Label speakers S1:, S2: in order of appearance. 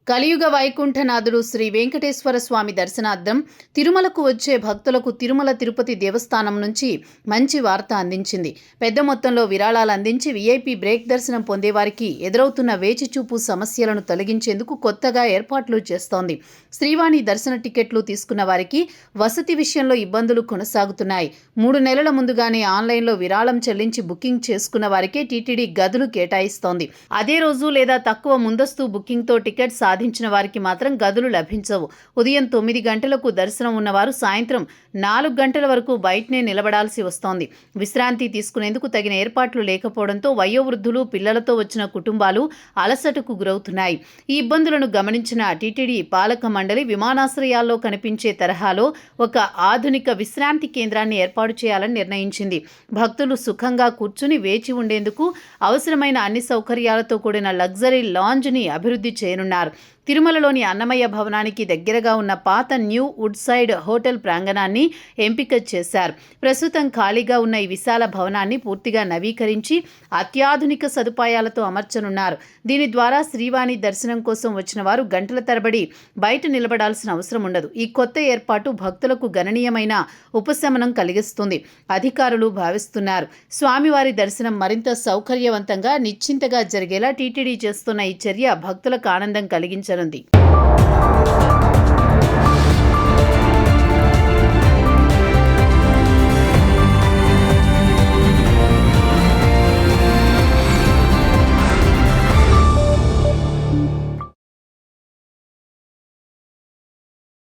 S1: కలియుగ వైకుంఠనాథుడు శ్రీ వెంకటేశ్వర స్వామి దర్శనార్థం తిరుమలకు వచ్చే భక్తులకు తిరుమల తిరుపతి దేవస్థానం నుంచి మంచి వార్త అందించింది. పెద్ద మొత్తంలో విరాళాలు అందించి వీఐపీ బ్రేక్ దర్శనం పొందేవారికి ఎదురవుతున్న వేచిచూపు సమస్యలను తొలగించేందుకు కొత్తగా ఏర్పాట్లు చేస్తోంది. శ్రీవాణి దర్శన టికెట్లు తీసుకున్న వారికి వసతి విషయంలో ఇబ్బందులు కొనసాగుతున్నాయి. 3 నెలల ముందుగానే ఆన్లైన్లో విరాళం చెల్లించి బుకింగ్ చేసుకున్న వారికే టీటీడీ గదులు కేటాయిస్తోంది. అదే రోజు లేదా తక్కువ ముందస్తు బుకింగ్తో టికెట్ సాధించిన వారికి మాత్రం గదులు లభించవు. ఉదయం 9 గంటలకు దర్శనం ఉన్నవారు సాయంత్రం 4 గంటల వరకు బయటనే నిలబడాల్సి వస్తోంది. విశ్రాంతి తీసుకునేందుకు తగిన ఏర్పాట్లు లేకపోవడంతో వయోవృద్ధులు, పిల్లలతో వచ్చిన కుటుంబాలు అలసటకు గురవుతున్నాయి. ఈ ఇబ్బందులను గమనించిన టీటీడీ పాలక మండలి విమానాశ్రయాల్లో కనిపించే తరహాలో ఒక ఆధునిక విశ్రాంతి కేంద్రాన్ని ఏర్పాటు చేయాలని నిర్ణయించింది. భక్తులు సుఖంగా కూర్చుని వేచి ఉండేందుకు అవసరమైన అన్ని సౌకర్యాలతో కూడిన లగ్జరీ లాంజ్ని అభివృద్ధి చేయనున్నారు. తిరుమలలోని అన్నమయ్య భవనానికి దగ్గరగా ఉన్న పాత న్యూ వుడ్ సైడ్ హోటల్ ప్రాంగణాన్ని ఎంపిక చేశారు. ప్రస్తుతం ఖాళీగా ఉన్న ఈ విశాల భవనాన్ని పూర్తిగా నవీకరించి అత్యాధునిక సదుపాయాలతో అమర్చనున్నారు. దీని ద్వారా శ్రీవాణి దర్శనం కోసం వచ్చిన వారు గంటల తరబడి బయట నిలబడాల్సిన అవసరం ఉండదు. ఈ కొత్త ఏర్పాటు భక్తులకు గణనీయమైన ఉపశమనం కలిగిస్తుంది అధికారులు భావిస్తున్నారు. స్వామివారి దర్శనం మరింత సౌకర్యవంతంగా, నిశ్చింతగా జరిగేలా టీటీడీ చేస్తున్న ఈ చర్య భక్తులకు ఆనందం కలిగించనుంది.